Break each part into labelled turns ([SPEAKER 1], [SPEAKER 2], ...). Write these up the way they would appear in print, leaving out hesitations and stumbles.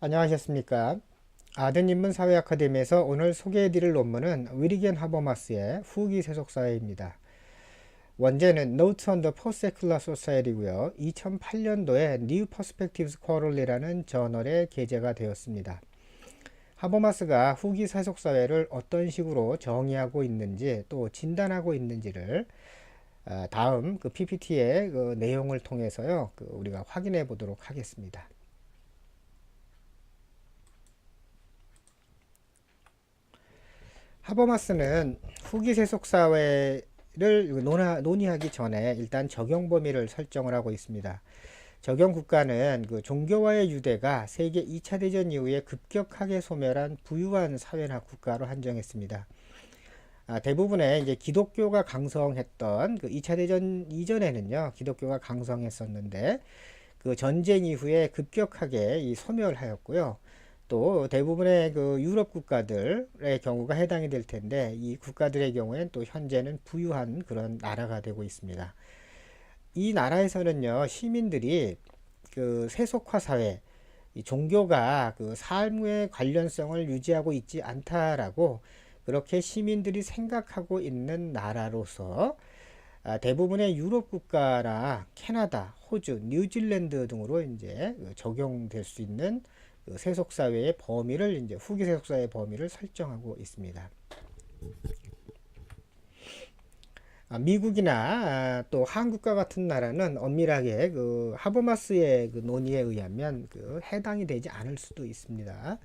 [SPEAKER 1] 안녕하셨습니까? 아드님은 사회아카데미에서 오늘 소개해드릴 논문은 위리겐 하버마스의 후기 세속사회입니다. 원제는 Notes on the Post-Secular Society고요. 2008년도에 New Perspectives Quarterly라는 저널에 게재가 되었습니다. 하버마스가 후기 세속사회를 어떤 식으로 정의하고 있는지 또 진단하고 있는지를 다음 그 PPT의 그 내용을 통해서요, 우리가 확인해 보도록 하겠습니다. 하버마스는 후기 세속 사회를 논의하기 전에 일단 적용 범위를 설정을 하고 있습니다. 적용 국가는 그 종교와의 유대가 세계 2차 대전 이후에 급격하게 소멸한 부유한 사회나 국가로 한정했습니다. 대부분의 이제 기독교가 강성했던 그 2차 대전 이전에는요, 기독교가 강성했었는데 그 전쟁 이후에 급격하게 소멸하였고요. 또 대부분의 그 유럽 국가들의 경우가 해당이 될 텐데 이 국가들의 경우에는 또 현재는 부유한 그런 나라가 되고 있습니다. 이 나라에서는요, 시민들이 그 세속화 사회, 이 종교가 그 삶의 관련성을 유지하고 있지 않다라고 그렇게 시민들이 생각하고 있는 나라로서 대부분의 유럽 국가나 캐나다, 호주, 뉴질랜드 등으로 이제 적용될 수 있는 세속 사회의 범위를 이제 후기 세속 사회의 범위를 설정하고 있습니다. 미국이나 또 한국과 같은 나라는 엄밀하게 그 하버마스의 그 논의에 의하면 그 해당이 되지 않을 수도 있습니다.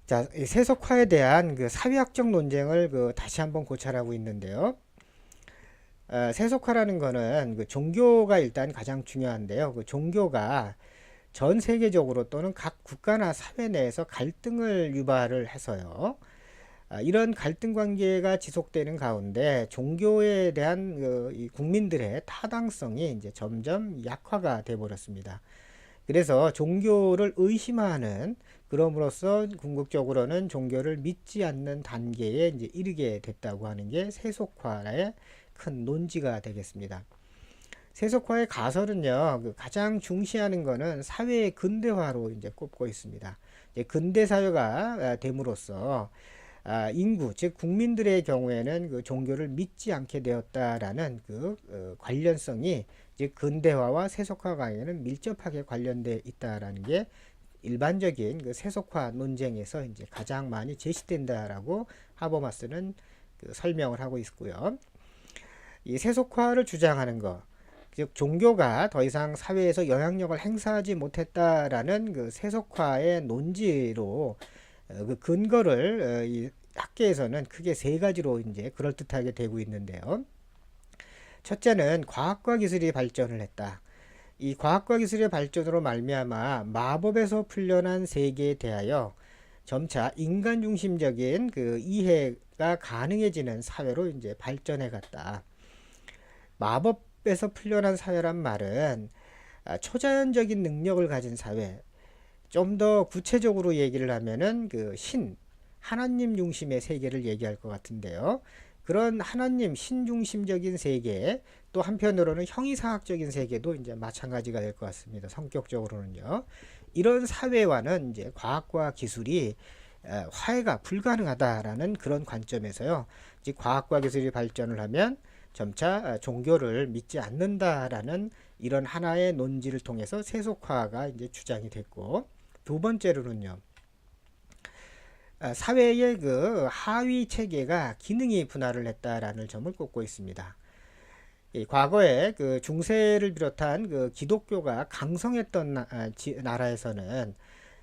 [SPEAKER 1] 자, 세속화에 대한 그 사회학적 논쟁을 그 다시 한번 고찰하고 있는데요. 세속화라는 거는 그 종교가 일단 가장 중요한데요. 그 종교가 전 세계적으로 또는 각 국가나 사회 내에서 갈등을 유발을 해서요. 이런 갈등 관계가 지속되는 가운데 종교에 대한 이 국민들의 타당성이 이제 점점 약화가 돼 버렸습니다. 그래서 종교를 의심하는, 그럼으로써 궁극적으로는 종교를 믿지 않는 단계에 이제 이르게 됐다고 하는 게 세속화의 큰 논지가 되겠습니다. 세속화의 가설은요, 그 가장 중시하는 거는 사회의 근대화로 이제 꼽고 있습니다. 이제 근대 사회가 됨으로써 인구, 즉 국민들의 경우에는 그 종교를 믿지 않게 되었다라는 그 관련성이 즉 근대화와 세속화 관계는 밀접하게 관련돼 있다라는 게 일반적인 그 세속화 논쟁에서 이제 가장 많이 제시된다라고 하버마스는 그 설명을 하고 있고요. 이 세속화를 주장하는 것, 즉 종교가 더 이상 사회에서 영향력을 행사하지 못했다라는 그 세속화의 논지로 그 근거를 이 학계에서는 크게 세 가지로 이제 그럴듯하게 되고 있는데요. 첫째는 과학과 기술이 발전을 했다. 이 과학과 기술의 발전으로 말미암아 마법에서 풀려난 세계에 대하여 점차 인간 중심적인 그 이해가 가능해지는 사회로 이제 발전해 갔다. 마법에서 풀려난 사회란 말은 초자연적인 능력을 가진 사회, 좀 더 구체적으로 얘기를 하면은 그 하나님 중심의 세계를 얘기할 것 같은데요. 그런 하나님 신 중심적인 세계, 또 한편으로는 형이상학적인 세계도 이제 마찬가지가 될 것 같습니다. 성격적으로는요. 이런 사회와는 이제 과학과 기술이 화해가 불가능하다라는 그런 관점에서요. 즉 과학과 기술이 발전을 하면 점차 종교를 믿지 않는다라는 이런 하나의 논지를 통해서 세속화가 이제 주장이 됐고, 두 번째로는요. 사회의 그 하위 체계가 기능이 분할을 했다라는 점을 꼽고 있습니다. 과거에 그 중세를 비롯한 그 기독교가 강성했던 나라에서는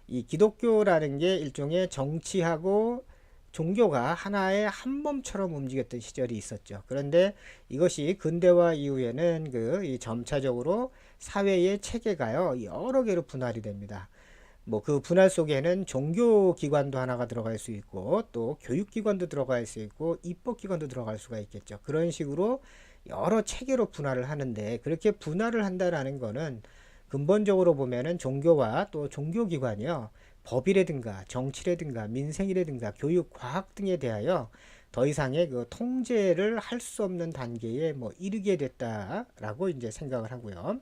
[SPEAKER 1] 이 기독교라는 게 일종의 정치하고 종교가 하나의 한 몸처럼 움직였던 시절이 있었죠. 그런데 이것이 근대화 이후에는 이 점차적으로 사회의 체계가요 여러 개로 분할이 됩니다. 뭐 그 분할 속에는 종교 기관도 하나가 들어갈 수 있고 또 교육 기관도 들어갈 수 있고 입법 기관도 들어갈 수가 있겠죠. 그런 식으로 여러 체계로 분할을 하는데, 그렇게 분할을 한다라는 거는 근본적으로 보면은 종교와 또 종교 기관이요, 법이라든가 정치라든가 민생이라든가 교육, 과학 등에 대하여 더 이상의 그 통제를 할 수 없는 단계에 뭐 이르게 됐다라고 이제 생각을 하고요.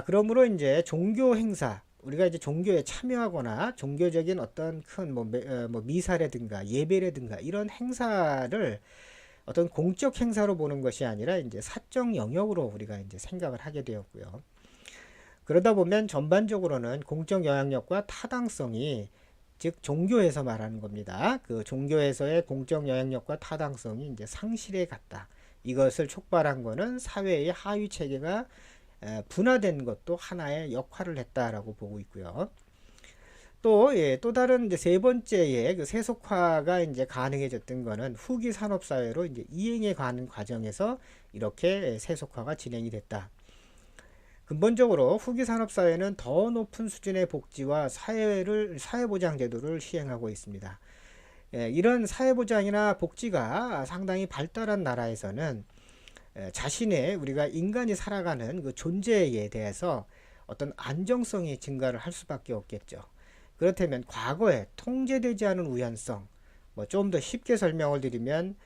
[SPEAKER 1] 그러므로 이제 종교 행사, 우리가 이제 종교에 참여하거나 종교적인 어떤 큰 뭐 미사라든가 예배라든가 이런 행사를 어떤 공적 행사로 보는 것이 아니라 이제 사적 영역으로 우리가 이제 생각을 하게 되었고요. 그러다 보면 전반적으로는 공적 영향력과 타당성이, 즉 종교에서 말하는 겁니다. 그 종교에서의 공적 영향력과 타당성이 이제 상실해 갔다. 이것을 촉발한 거는 사회의 하위 체계가 분화된 것도 하나의 역할을 했다라고 보고 있고요. 또, 또 다른 이제 세 번째의 그 세속화가 이제 가능해졌던 거는 후기 산업 사회로 이제 이행해 가는 과정에서 이렇게 세속화가 진행이 됐다. 근본적으로 후기 산업 사회는 더 높은 수준의 복지와 사회보장 제도를 시행하고 있습니다. 이런 사회보장이나 복지가 상당히 발달한 나라에서는 자신의 우리가 인간이 살아가는 그 존재에 대해서 어떤 안정성이 증가를 할 수밖에 없겠죠. 그렇다면 과거에 통제되지 않은 우연성, 뭐 좀 더 쉽게 설명을 드리면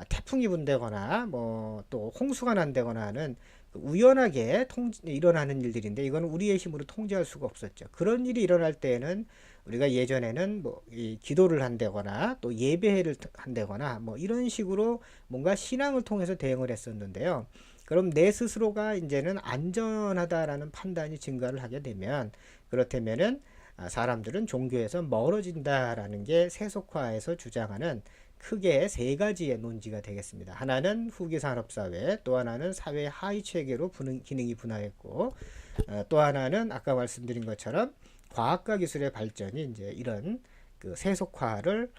[SPEAKER 1] 태풍이 분다거나 뭐 또 홍수가 난다거나 하는 우연하게 일어나는 일들인데 이거는 우리의 힘으로 통제할 수가 없었죠. 그런 일이 일어날 때에는 우리가 예전에는 뭐 이 기도를 한다거나 또 예배를 한다거나 뭐 이런 식으로 뭔가 신앙을 통해서 대응을 했었는데요. 그럼 내 스스로가 이제는 안전하다라는 판단이 증가를 하게 되면, 그렇다면은 사람들은 종교에서 멀어진다라는 게 세속화에서 주장하는 크게 세 가지의 논지가 되겠습니다. 하나는 후기 산업사회, 또 하나는 사회 하위 체계로 기능이 분화했고, 또 하나는 아까 말씀드린 것처럼 과학과 기술의 발전이 이제 이런 그 세속화를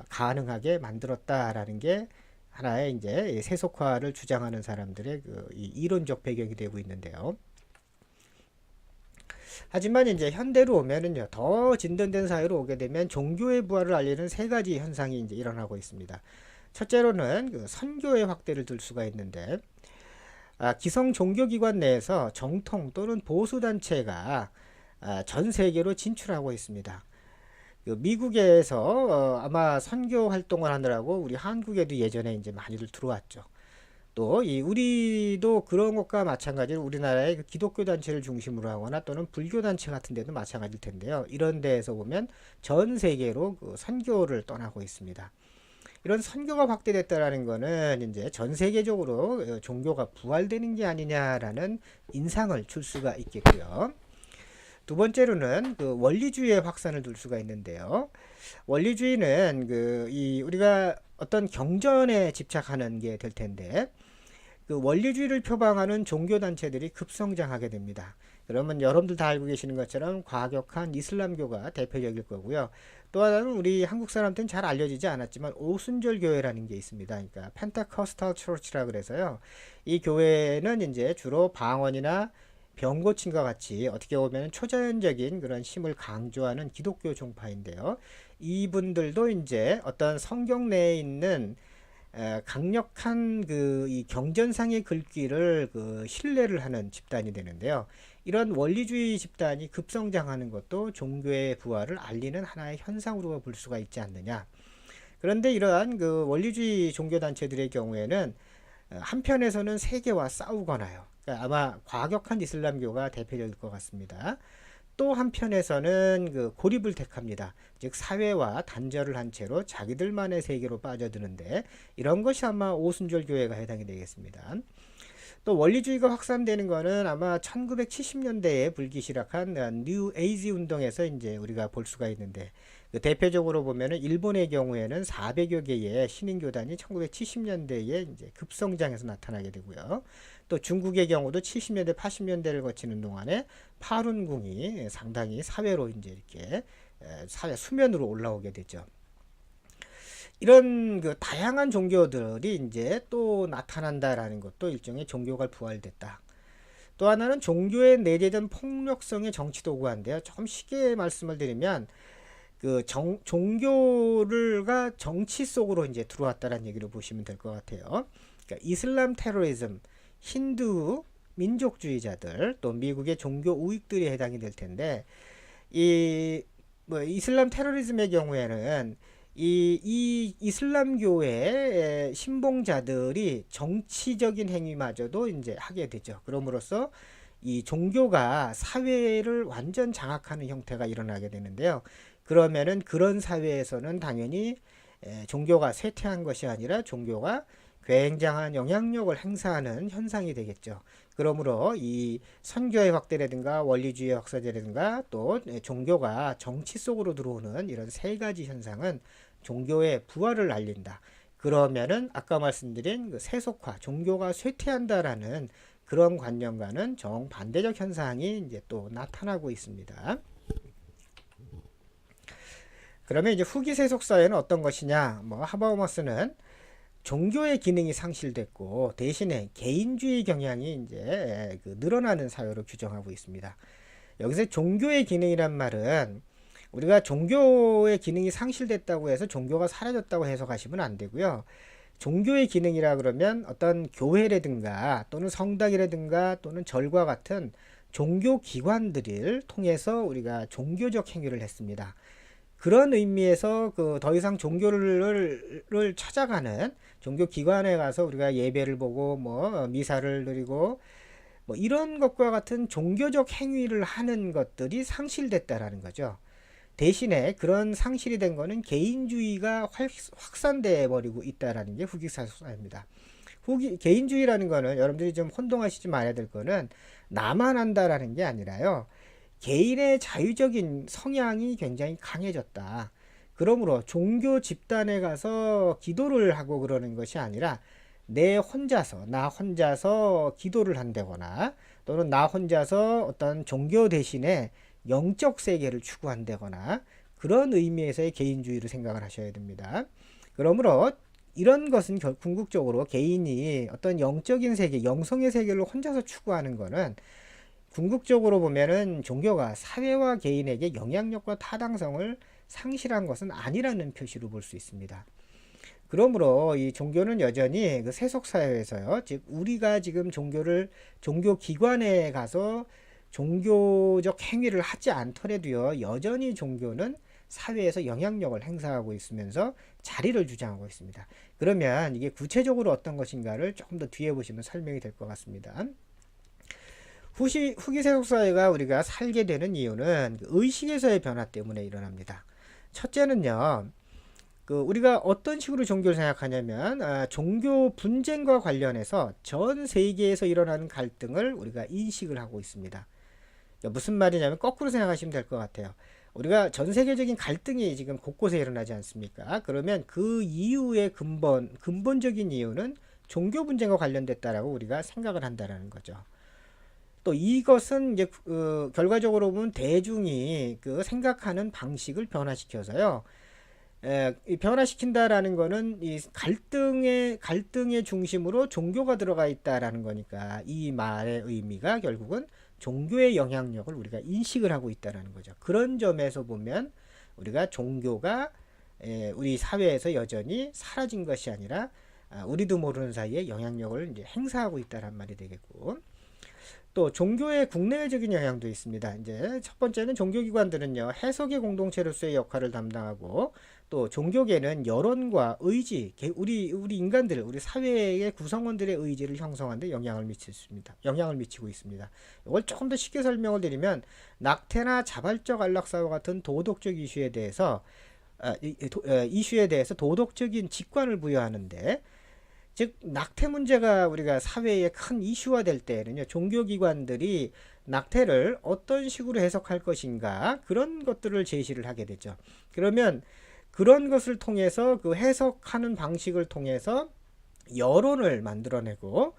[SPEAKER 1] 가능하게 만들었다라는 게 하나의 이제 세속화를 주장하는 사람들의 그 이론적 배경이 되고 있는데요. 하지만 이제 현대로 오면은요, 더 진전된 사회로 오게 되면 종교의 부활을 알리는 세 가지 현상이 이제 일어나고 있습니다. 첫째로는 그 선교의 확대를 들 수가 있는데, 기성 종교기관 내에서 정통 또는 보수단체가 전 세계로 진출하고 있습니다. 그 미국에서 아마 선교 활동을 하느라고 우리 한국에도 예전에 이제 많이들 들어왔죠. 또 이 우리도 그런 것과 마찬가지로 우리나라의 그 기독교 단체를 중심으로 하거나 또는 불교 단체 같은 데도 마찬가지일 텐데요. 이런 데에서 보면 전 세계로 그 선교를 떠나고 있습니다. 이런 선교가 확대됐다라는 거는 이제 전 세계적으로 종교가 부활되는 게 아니냐라는 인상을 줄 수가 있겠고요. 두 번째로는 그 원리주의의 확산을 둘 수가 있는데요. 원리주의는 우리가 어떤 경전에 집착하는 게 될 텐데, 그 원리주의를 표방하는 종교 단체들이 급성장하게 됩니다. 그러면 여러분들 다 알고 계시는 것처럼 과격한 이슬람교가 대표적일 거고요. 또 하나는 우리 한국 사람들은 잘 알려지지 않았지만 오순절 교회라는 게 있습니다. 그러니까 펜타코스탈 처치라 그래서요. 이 교회는 이제 주로 방언이나 병 고침과 같이 어떻게 보면 초자연적인 그런 힘을 강조하는 기독교 종파인데요. 이분들도 이제 어떤 성경 내에 있는 강력한 이 경전상의 글귀를 신뢰를 하는 집단이 되는데요. 이런 원리주의 집단이 급성장하는 것도 종교의 부활을 알리는 하나의 현상으로 볼 수가 있지 않느냐. 그런데 이러한 그 원리주의 종교단체들의 경우에는 한편에서는 세계와 싸우거나요. 그러니까 아마 과격한 이슬람교가 대표적일 것 같습니다. 또 한편에서는 그 고립을 택합니다. 즉 사회와 단절을 한 채로 자기들만의 세계로 빠져드는데, 이런 것이 아마 오순절 교회가 해당이 되겠습니다. 또 원리주의가 확산되는 것은 아마 1970년대에 불기 시작한 뉴 에이지 운동에서 이제 우리가 볼 수가 있는데, 대표적으로 보면은 일본의 경우에는 400여 개의 신인교단이 1970년대에 이제 급성장해서 나타나게 되고요. 또 중국의 경우도 70년대, 80년대를 거치는 동안에 파룬궁이 상당히 사회로 이제 이렇게 사회 수면으로 올라오게 되죠. 이런 그 다양한 종교들이 이제 또 나타난다라는 것도 일종의 종교가 부활됐다. 또 하나는 종교에 내재된 폭력성의 정치 도구인데요. 조금 쉽게 말씀을 드리면 종교가 정치 속으로 이제 들어왔다는 얘기를 보시면 될 것 같아요. 그러니까 이슬람 테러리즘, 힌두 민족주의자들, 또 미국의 종교 우익들이 해당이 될 텐데, 이슬람 테러리즘의 경우에는 이 이슬람교의 신봉자들이 정치적인 행위마저도 이제 하게 되죠. 그럼으로써 이 종교가 사회를 완전 장악하는 형태가 일어나게 되는데요. 그러면은 그런 사회에서는 당연히 종교가 쇠퇴한 것이 아니라 종교가 굉장한 영향력을 행사하는 현상이 되겠죠. 그러므로 이 선교의 확대라든가 원리주의 확산이라든가 또 종교가 정치 속으로 들어오는 이런 세 가지 현상은 종교의 부활을 알린다. 그러면은 아까 말씀드린 그 세속화, 종교가 쇠퇴한다라는 그런 관념과는 정반대적 현상이 이제 또 나타나고 있습니다. 그러면 이제 후기 세속 사회는 어떤 것이냐? 하버머스는 종교의 기능이 상실됐고 대신에 개인주의 경향이 이제 늘어나는 사회로 규정하고 있습니다. 여기서 종교의 기능이란 말은 우리가 종교의 기능이 상실됐다고 해서 종교가 사라졌다고 해석하시면 안 되고요. 종교의 기능이라 그러면 어떤 교회라든가 또는 성당이라든가 또는 절과 같은 종교 기관들을 통해서 우리가 종교적 행위를 했습니다. 그런 의미에서 더 이상 종교를 찾아가는 종교 기관에 가서 우리가 예배를 보고 미사를 드리고 이런 것과 같은 종교적 행위를 하는 것들이 상실됐다라는 거죠. 대신에 그런 상실이 된 거는 개인주의가 확산돼 버리고 있다라는 게 후기사입니다. 개인주의라는 거는 여러분들이 좀 혼동하시지 말아야 될 거는 나만 한다라는 게 아니라요. 개인의 자유적인 성향이 굉장히 강해졌다. 그러므로 종교 집단에 가서 기도를 하고 그러는 것이 아니라 나 혼자서 기도를 한다거나 또는 나 혼자서 어떤 종교 대신에 영적 세계를 추구한다거나 그런 의미에서의 개인주의를 생각을 하셔야 됩니다. 그러므로 이런 것은 궁극적으로 개인이 어떤 영적인 세계, 영성의 세계를 혼자서 추구하는 것은 궁극적으로 보면은 종교가 사회와 개인에게 영향력과 타당성을 상실한 것은 아니라는 표시로 볼 수 있습니다. 그러므로 이 종교는 여전히 그 세속 사회에서요, 즉 우리가 지금 종교 기관에 가서 종교적 행위를 하지 않더라도요, 여전히 종교는 사회에서 영향력을 행사하고 있으면서 자리를 주장하고 있습니다. 그러면 이게 구체적으로 어떤 것인가를 조금 더 뒤에 보시면 설명이 될 것 같습니다. 후기 세속 사회가 우리가 살게 되는 이유는 의식에서의 변화 때문에 일어납니다. 첫째는요, 우리가 어떤 식으로 종교를 생각하냐면 종교 분쟁과 관련해서 전 세계에서 일어나는 갈등을 우리가 인식을 하고 있습니다. 무슨 말이냐면 거꾸로 생각하시면 될 것 같아요. 우리가 전 세계적인 갈등이 지금 곳곳에 일어나지 않습니까? 그러면 그 이유의 근본적인 이유는 종교 분쟁과 관련됐다라고 우리가 생각을 한다라는 거죠. 또 이것은 이제 결과적으로 보면 대중이 생각하는 방식을 변화시켜서요. 변화시킨다라는 거는 이 갈등의 중심으로 종교가 들어가 있다라는 거니까 이 말의 의미가 결국은 종교의 영향력을 우리가 인식을 하고 있다라는 거죠. 그런 점에서 보면 우리가 종교가 우리 사회에서 여전히 사라진 것이 아니라 우리도 모르는 사이에 영향력을 이제 행사하고 있다란 말이 되겠고, 또 종교의 국내적인 영향도 있습니다. 이제 첫 번째는 종교기관들은요, 해석의 공동체로서의 역할을 담당하고, 또 종교계는 여론과 의지, 우리 인간들, 우리 사회의 구성원들의 의지를 형성하는 데 영향을 미치고 있습니다. 이걸 조금 더 쉽게 설명을 드리면 낙태나 자발적 안락사와 같은 도덕적 이슈에 대해서 도덕적인 직관을 부여하는데, 즉 낙태 문제가 우리가 사회에 큰 이슈화 될 때에는요, 종교기관들이 낙태를 어떤 식으로 해석할 것인가, 그런 것들을 제시를 하게 되죠. 그러면 그런 것을 통해서 그 해석하는 방식을 통해서 여론을 만들어내고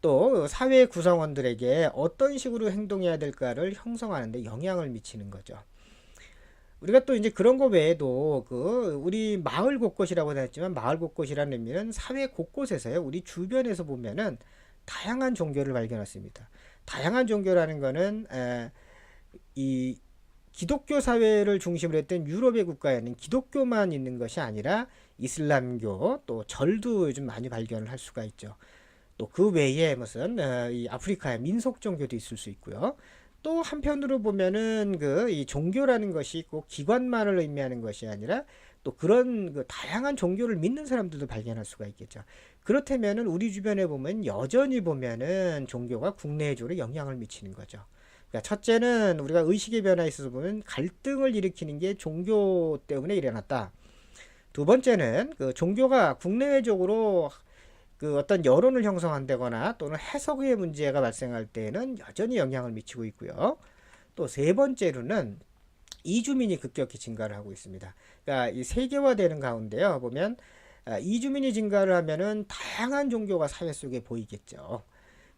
[SPEAKER 1] 또 사회 구성원들에게 어떤 식으로 행동해야 될까를 형성하는 데 영향을 미치는 거죠. 우리가 또 이제 그런 거 외에도 우리 마을 곳곳이라고 했지만, 마을 곳곳이라는 의미는 사회 곳곳에서요, 우리 주변에서 보면은 다양한 종교를 발견했습니다. 다양한 종교라는 거는 이 기독교 사회를 중심으로 했던 유럽의 국가에는 기독교만 있는 것이 아니라 이슬람교, 또 절도 요즘 많이 발견을 할 수가 있죠. 또 그 외에 무슨 이 아프리카의 민속 종교도 있을 수 있고요. 또 한편으로 보면은 이 종교라는 것이 꼭 기관만을 의미하는 것이 아니라 또 그런 다양한 종교를 믿는 사람들도 발견할 수가 있겠죠. 그렇다면은 우리 주변에 보면 여전히 보면은 종교가 국내외적으로 영향을 미치는 거죠. 그러니까 첫째는 우리가 의식의 변화에 있어서 보면 갈등을 일으키는 게 종교 때문에 일어났다. 두 번째는 그 종교가 국내외적으로 그 어떤 여론을 형성한다거나 또는 해석의 문제가 발생할 때에는 여전히 영향을 미치고 있고요. 또 세 번째로는 이주민이 급격히 증가를 하고 있습니다. 그러니까 이 세계화되는 가운데요. 보면 이주민이 증가를 하면은 다양한 종교가 사회 속에 보이겠죠.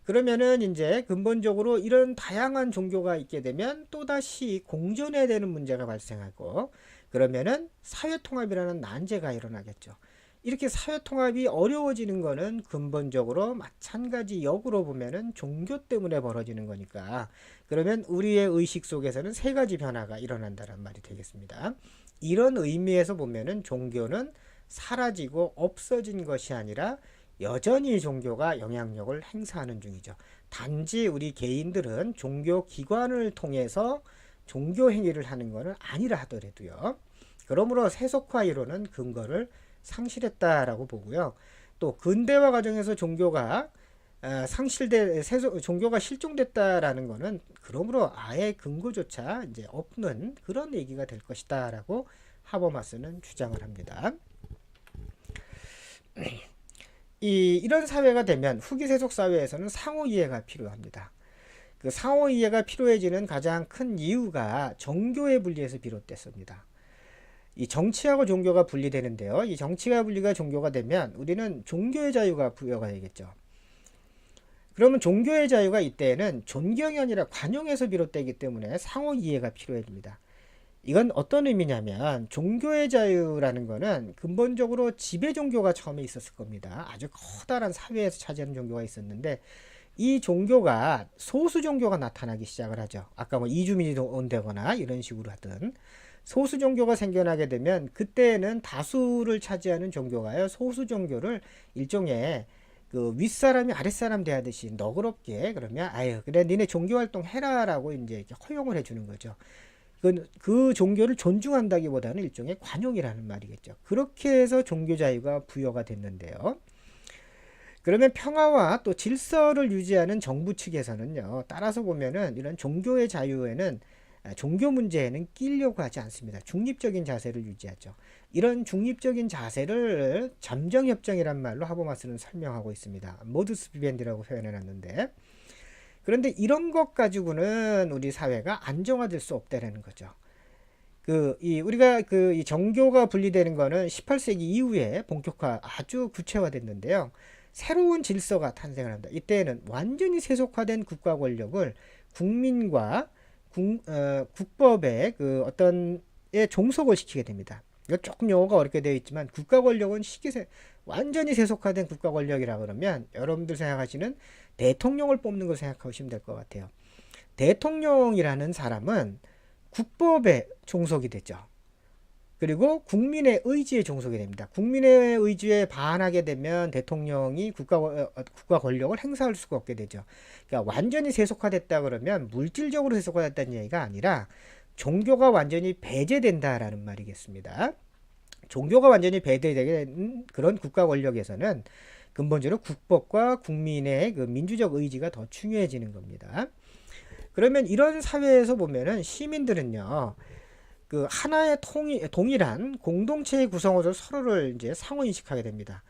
[SPEAKER 1] 그러면은 이제 근본적으로 이런 다양한 종교가 있게 되면 또다시 공존해야 되는 문제가 발생하고 그러면은 사회통합이라는 난제가 일어나겠죠. 이렇게 사회통합이 어려워지는 거는 근본적으로 마찬가지 역으로 보면은 종교 때문에 벌어지는 거니까 그러면 우리의 의식 속에서는 세 가지 변화가 일어난다는 말이 되겠습니다. 이런 의미에서 보면은 종교는 사라지고 없어진 것이 아니라 여전히 종교가 영향력을 행사하는 중이죠. 단지 우리 개인들은 종교 기관을 통해서 종교 행위를 하는 것은 아니라 하더라도요. 그러므로 세속화 이론은 근거를 상실했다라고 보고요. 또 근대화 과정에서 종교가 종교가 실종됐다라는 것은 그러므로 아예 근거조차 이제 없는 그런 얘기가 될 것이다라고 하버마스는 주장을 합니다. 이런 사회가 되면 후기 세속 사회에서는 상호 이해가 필요합니다. 그 상호 이해가 필요해지는 가장 큰 이유가 정교의 분리에서 비롯됐습니다. 이 정치하고 종교가 분리되는데요. 이 정치가 분리가 종교가 되면 우리는 종교의 자유가 부여가 되겠죠. 그러면 종교의 자유가 이때에는 존경이 아니라 관용에서 비롯되기 때문에 상호 이해가 필요해집니다. 이건 어떤 의미냐면 종교의 자유라는 거는 근본적으로 지배 종교가 처음에 있었을 겁니다. 아주 커다란 사회에서 차지하는 종교가 있었는데 이 종교가 소수 종교가 나타나기 시작을 하죠. 아까 뭐 이주민이 온다거나 이런 식으로 하든 소수 종교가 생겨나게 되면 그때는 다수를 차지하는 종교가요. 소수 종교를 일종의 그 윗사람이 아랫사람 대하듯이 너그럽게 그러면 아유 그래 니네 종교 활동 해라라고 이제 허용을 해주는 거죠. 그 종교를 존중한다기보다는 일종의 관용이라는 말이겠죠. 그렇게 해서 종교 자유가 부여가 됐는데요. 그러면 평화와 또 질서를 유지하는 정부 측에서는요. 따라서 보면은 이런 종교의 자유에는 종교 문제에는 끼려고 하지 않습니다. 중립적인 자세를 유지하죠. 이런 중립적인 자세를 잠정협정이란 말로 하버마스는 설명하고 있습니다. 모두스 비벤디라고 표현해놨는데 그런데 이런 것 가지고는 우리 사회가 안정화될 수 없다는 거죠. 우리가 이 정교가 분리되는 거는 18세기 이후에 본격화 아주 구체화됐는데요. 새로운 질서가 탄생을 합니다. 이때는 완전히 세속화된 국가 권력을 국민과 국법의 그 어떤 에 종속을 시키게 됩니다. 이거 조금 용어가 어렵게 되어 있지만 국가 권력은 완전히 세속화된 국가 권력이라 그러면 여러분들 생각하시는 대통령을 뽑는 걸 생각하시면 될 것 같아요. 대통령이라는 사람은 국법에 종속이 되죠. 그리고 국민의 의지에 종속이 됩니다. 국민의 의지에 반하게 되면 대통령이 국가 권력을 행사할 수가 없게 되죠. 그러니까 완전히 세속화됐다 그러면 물질적으로 세속화됐다는 얘기가 아니라 종교가 완전히 배제된다라는 말이겠습니다. 종교가 완전히 배제되는 그런 국가 권력에서는 근본적으로 국법과 국민의 그 민주적 의지가 더 중요해지는 겁니다. 그러면 이런 사회에서 보면은 시민들은요, 그 하나의 동일한 공동체의 구성원으로 서로를 이제 상호 인식하게 됩니다.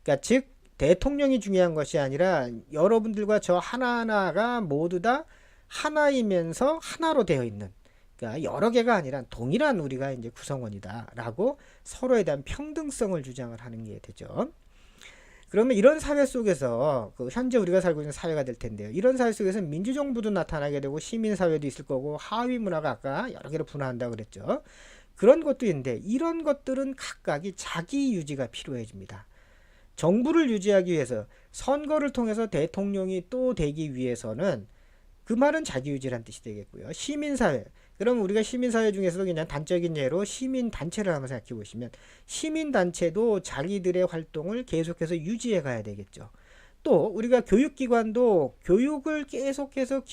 [SPEAKER 1] 그러니까 즉 대통령이 중요한 것이 아니라 여러분들과 저 하나하나가 모두 다 하나이면서 하나로 되어 있는, 그러니까 여러 개가 아니라 동일한 우리가 이제 구성원이다라고 서로에 대한 평등성을 주장을 하는 게 되죠. 그러면 이런 사회 속에서 현재 우리가 살고 있는 사회가 될 텐데요. 이런 사회 속에서 민주정부도 나타나게 되고 시민사회도 있을 거고 하위 문화가 아까 여러 개로 분화한다고 그랬죠. 그런 것도 있는데 이런 것들은 각각이 자기 유지가 필요해집니다. 정부를 유지하기 위해서 선거를 통해서 대통령이 또 되기 위해서는 그 말은 자기유지란 뜻이 되겠고요. 시민사회. 그럼 우리가 시민사회 중에서도 그냥 단적인 예로 시민단체를 한번 생각해 보시면 시민단체도 자기들의 활동을 계속해서 유지해 가야 되겠죠. 또 우리가 교육기관도 교육을 계속해서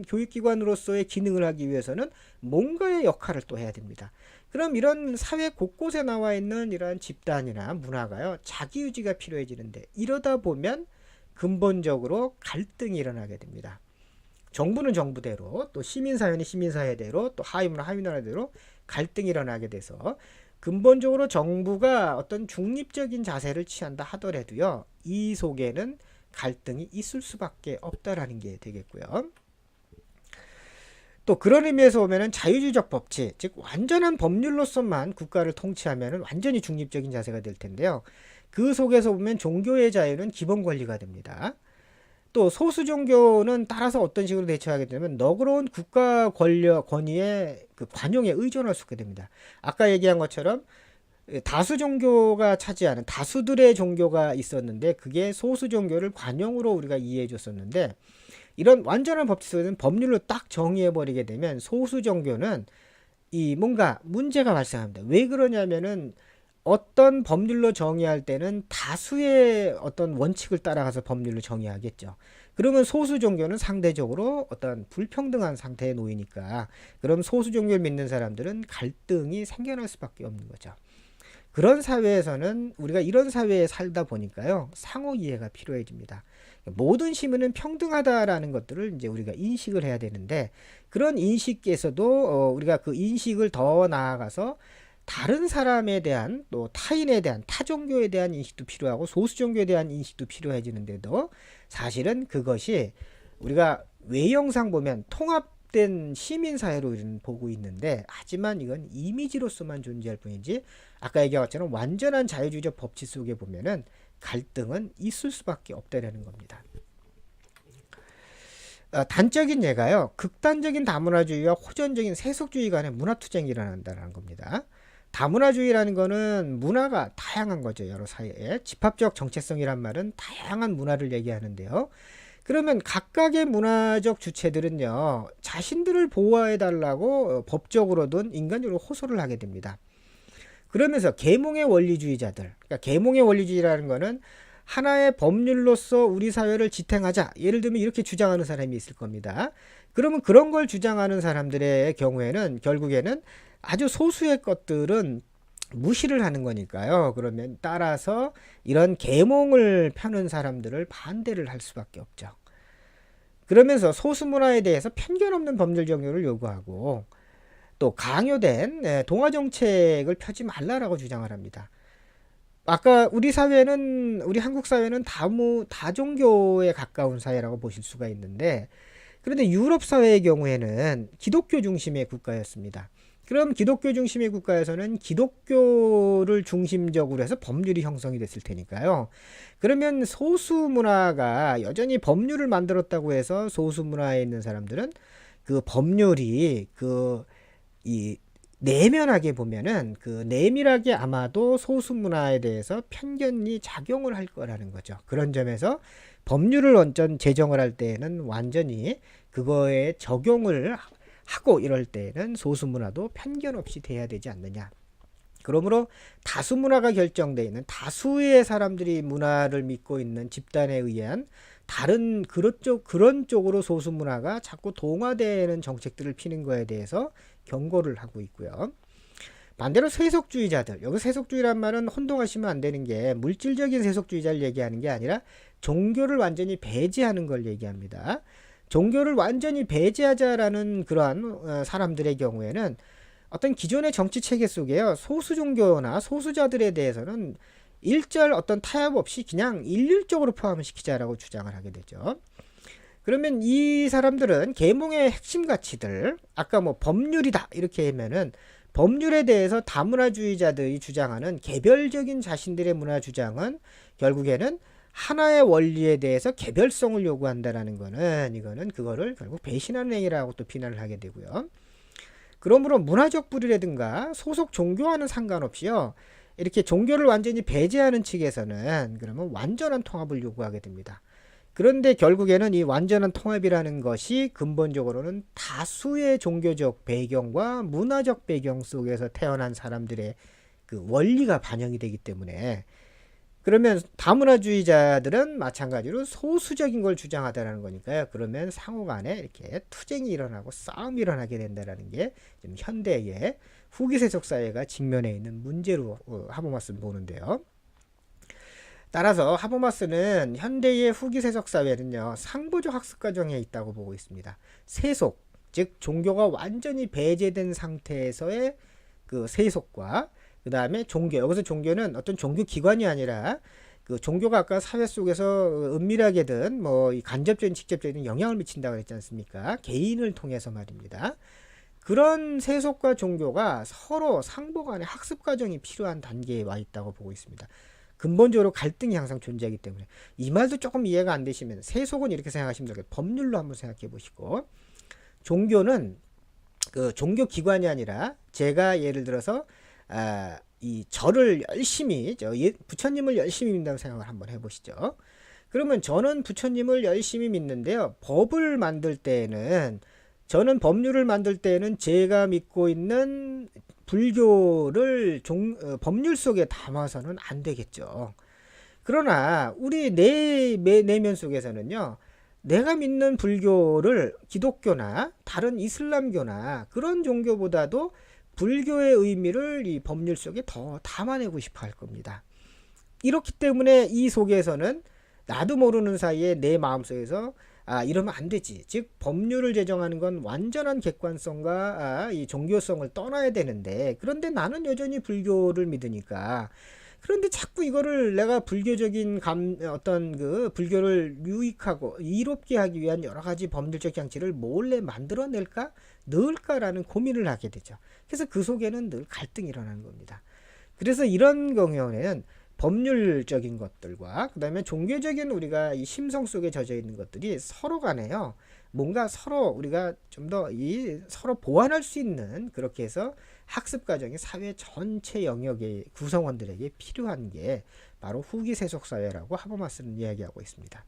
[SPEAKER 1] 교육기관으로서의 기능을 하기 위해서는 뭔가의 역할을 또 해야 됩니다. 그럼 이런 사회 곳곳에 나와 있는 이러한 집단이나 문화가요, 자기유지가 필요해지는데, 이러다 보면 근본적으로 갈등이 일어나게 됩니다. 정부는 정부대로, 또 시민사회는 시민사회대로, 또 하위문화 하위문화대로 갈등이 일어나게 돼서 근본적으로 정부가 어떤 중립적인 자세를 취한다 하더라도요, 이 속에는 갈등이 있을 수밖에 없다라는 게 되겠고요. 또 그런 의미에서 보면은 자유주의적 법치, 즉 완전한 법률로서만 국가를 통치하면은 완전히 중립적인 자세가 될 텐데요. 그 속에서 보면 종교의 자유는 기본 권리가 됩니다. 또 소수 종교는 따라서 어떤 식으로 대처하게 되면 너그러운 국가 권위의 그 관용에 의존할 수 있게 됩니다. 아까 얘기한 것처럼 다수 종교가 차지하는 다수들의 종교가 있었는데, 그게 소수 종교를 관용으로 우리가 이해해 줬었는데, 이런 완전한 법치 속에서는 법률로 딱 정의해 버리게 되면 소수 종교는 이 뭔가 문제가 발생합니다. 왜 그러냐면은 어떤 법률로 정의할 때는 다수의 어떤 원칙을 따라가서 법률로 정의하겠죠. 그러면 소수 종교는 상대적으로 어떤 불평등한 상태에 놓이니까, 그럼 소수 종교를 믿는 사람들은 갈등이 생겨날 수밖에 없는 거죠. 그런 사회에서는, 우리가 이런 사회에 살다 보니까요, 상호 이해가 필요해집니다. 모든 시민은 평등하다라는 것들을 이제 우리가 인식을 해야 되는데, 그런 인식에서도 우리가 그 인식을 더 나아가서 다른 사람에 대한, 또 타인에 대한, 타 종교에 대한 인식도 필요하고 소수 종교에 대한 인식도 필요해지는데도, 사실은 그것이 우리가 외형상 보면 통합된 시민사회로 우리는 보고 있는데, 하지만 이건 이미지로서만 존재할 뿐이지, 아까 얘기한 것처럼 완전한 자유주의적 법치 속에 보면은 갈등은 있을 수밖에 없다라는 겁니다. 단적인 예가요, 극단적인 다문화주의와 호전적인 세속주의 간의 문화투쟁이 일어난다는 겁니다. 다문화주의라는 거는 문화가 다양한 거죠. 여러 사회에. 집합적 정체성이란 말은 다양한 문화를 얘기하는데요. 그러면 각각의 문화적 주체들은요, 자신들을 보호해 달라고 법적으로든 인간적으로 호소를 하게 됩니다. 그러면서 계몽의 원리주의자들, 그러니까 계몽의 원리주의라는 거는 하나의 법률로서 우리 사회를 지탱하자, 예를 들면 이렇게 주장하는 사람이 있을 겁니다. 그러면 그런 걸 주장하는 사람들의 경우에는 결국에는 아주 소수의 것들은 무시를 하는 거니까요. 그러면 따라서 이런 계몽을 펴는 사람들을 반대를 할 수밖에 없죠. 그러면서 소수 문화에 대해서 편견 없는 법률 적용을 요구하고, 또 강요된 동화 정책을 펴지 말라라고 주장을 합니다. 아까 우리 사회는, 우리 한국 사회는 다종교에 가까운 사회라고 보실 수가 있는데, 그런데 유럽 사회의 경우에는 기독교 중심의 국가였습니다. 그럼 기독교 중심의 국가에서는 기독교를 중심적으로 해서 법률이 형성이 됐을 테니까요. 그러면 소수 문화가 여전히 법률을 만들었다고 해서 소수 문화에 있는 사람들은 그 법률이 이 내면하게 보면은 내밀하게 아마도 소수 문화에 대해서 편견이 작용을 할 거라는 거죠. 그런 점에서 법률을 완전 제정을 할 때에는 완전히 그거에 적용을 하고, 이럴 때에는 소수 문화도 편견 없이 돼야 되지 않느냐. 그러므로 다수 문화가 결정되어 있는, 다수의 사람들이 문화를 믿고 있는 집단에 의한 다른 그런 쪽으로 소수 문화가 자꾸 동화되는 정책들을 피는 거에 대해서 경고를 하고 있고요. 반대로 세속주의자들, 여기 세속주의란 말은 혼동하시면 안 되는 게, 물질적인 세속주의자를 얘기하는 게 아니라 종교를 완전히 배제하는 걸 얘기합니다. 종교를 완전히 배제하자라는 그러한 사람들의 경우에는 어떤 기존의 정치 체계 속에요, 소수 종교나 소수자들에 대해서는 일절 어떤 타협 없이 그냥 일률적으로 포함시키자라고 주장을 하게 되죠. 그러면 이 사람들은 계몽의 핵심 가치들, 아까 뭐 법률이다 이렇게 하면은, 법률에 대해서 다문화주의자들이 주장하는 개별적인 자신들의 문화 주장은 결국에는 하나의 원리에 대해서 개별성을 요구한다라는 거는, 이거는 그거를 결국 배신하는 행위라고 또 비난을 하게 되고요. 그러므로 문화적 뿌리라든가 소속 종교와는 상관없이요, 이렇게 종교를 완전히 배제하는 측에서는 그러면 완전한 통합을 요구하게 됩니다. 그런데 결국에는 이 완전한 통합이라는 것이 근본적으로는 다수의 종교적 배경과 문화적 배경 속에서 태어난 사람들의 그 원리가 반영이 되기 때문에, 그러면 다문화주의자들은 마찬가지로 소수적인 걸 주장하다라는 거니까요. 그러면 상호 간에 이렇게 투쟁이 일어나고 싸움이 일어나게 된다라는 게 좀 현대의 후기세속 사회가 직면해 있는 문제로 하버마스는 보는데요. 따라서 하버마스는 현대의 후기세속 사회는요, 상부적 학습 과정에 있다고 보고 있습니다. 세속, 즉 종교가 완전히 배제된 상태에서의 그 세속과 그 다음에 종교, 여기서 종교는 어떤 종교 기관이 아니라 그 종교가 아까 사회 속에서 은밀하게든 뭐 간접적인 직접적인 영향을 미친다고 그랬지 않습니까? 개인을 통해서 말입니다. 그런 세속과 종교가 서로 상보 간의 학습 과정이 필요한 단계에 와 있다고 보고 있습니다. 근본적으로 갈등이 항상 존재하기 때문에 이 말도 조금 이해가 안 되시면 세속은 이렇게 생각하시면 되겠고 법률로 한번 생각해 보시고 종교는 그 종교 기관이 아니라 제가 예를 들어서 이 절을 열심히 부처님을 열심히 믿는다고 생각을 한번 해보시죠. 그러면 저는 부처님을 열심히 믿는데요. 법을 만들 때에는 저는 법률을 만들 때에는 제가 믿고 있는 불교를 법률 속에 담아서는 안 되겠죠. 그러나 우리 내면 속에서는요. 내가 믿는 불교를 기독교나 다른 이슬람교나 그런 종교보다도 불교의 의미를 이 법률 속에 더 담아내고 싶어 할 겁니다. 이렇기 때문에 이 속에서는 나도 모르는 사이에 내 마음속에서 이러면 안 되지. 즉 법률을 제정하는 건 완전한 객관성과 이 종교성을 떠나야 되는데 그런데 나는 여전히 불교를 믿으니까 그런데 자꾸 이거를 내가 불교적인 어떤 그 불교를 유익하고 이롭게 하기 위한 여러 가지 법률적 장치를 몰래 만들어낼까 넣을까라는 고민을 하게 되죠. 그래서 그 속에는 늘 갈등이 일어나는 겁니다. 그래서 이런 경우에는 법률적인 것들과 그 다음에 종교적인 우리가 이 심성 속에 젖어 있는 것들이 서로 간에요. 뭔가 서로 우리가 좀 더 서로 보완할 수 있는 그렇게 해서 학습 과정이 사회 전체 영역의 구성원들에게 필요한 게 바로 후기 세속 사회라고 하버마스는 이야기하고 있습니다.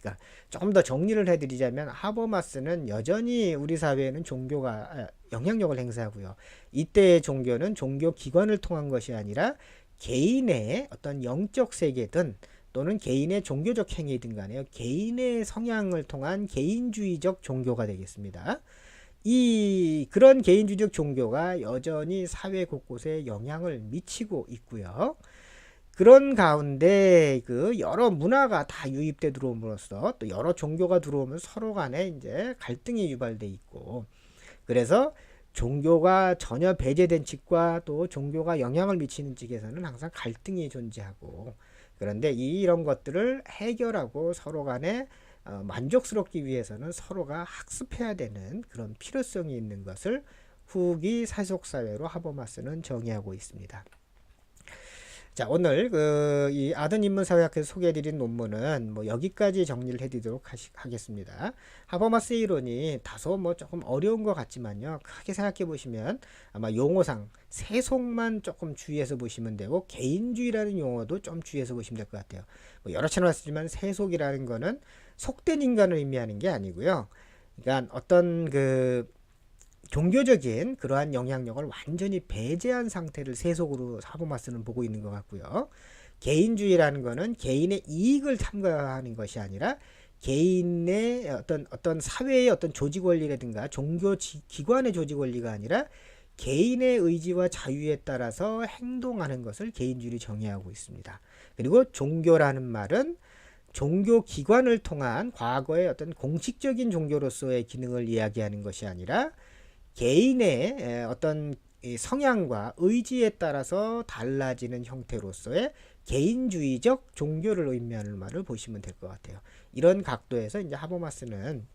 [SPEAKER 1] 그러니까 조금 더 정리를 해드리자면 하버마스는 여전히 우리 사회에는 종교가 영향력을 행사하고요. 이때의 종교는 종교 기관을 통한 것이 아니라 개인의 어떤 영적 세계든 또는 개인의 종교적 행위든 간에요. 개인의 성향을 통한 개인주의적 종교가 되겠습니다. 그런 개인주의적 종교가 여전히 사회 곳곳에 영향을 미치고 있고요. 그런 가운데 그 여러 문화가 다 유입돼 들어옴으로써 또 여러 종교가 들어오면 서로 간에 이제 갈등이 유발돼 있고 그래서 종교가 전혀 배제된 측과 또 종교가 영향을 미치는 측에서는 항상 갈등이 존재하고 그런데 이런 것들을 해결하고 서로 간에 만족스럽기 위해서는 서로가 학습해야 되는 그런 필요성이 있는 것을 후기 세속사회로 하버마스는 정의하고 있습니다. 자, 오늘 이 아든인문사회학에서 소개해드린 논문은 뭐 여기까지 정리를 해드리도록 하겠습니다. 하버마스의 이론이 다소 뭐 조금 어려운 것 같지만요. 크게 생각해 보시면 아마 용어상 세속만 조금 주의해서 보시면 되고 개인주의라는 용어도 좀 주의해서 보시면 될 것 같아요. 뭐 여러 차례 말씀드리지만 세속이라는 거는 속된 인간을 의미하는 게 아니고요. 그러니까 어떤 종교적인 그러한 영향력을 완전히 배제한 상태를 세속으로 하버마스는 보고 있는 것 같고요. 개인주의라는 것은 개인의 이익을 탐구하는 것이 아니라 개인의 어떤 사회의 어떤 조직 원리라든가 종교 기관의 조직 원리가 아니라 개인의 의지와 자유에 따라서 행동하는 것을 개인주의로 정의하고 있습니다. 그리고 종교라는 말은 종교 기관을 통한 과거의 어떤 공식적인 종교로서의 기능을 이야기하는 것이 아니라 개인의 어떤 성향과 의지에 따라서 달라지는 형태로서의 개인주의적 종교를 의미하는 말을 보시면 될 것 같아요. 이런 각도에서 이제 하버마스는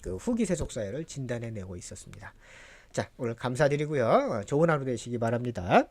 [SPEAKER 1] 그 후기 세속 사회를 진단해내고 있었습니다. 자, 오늘 감사드리고요. 좋은 하루 되시기 바랍니다.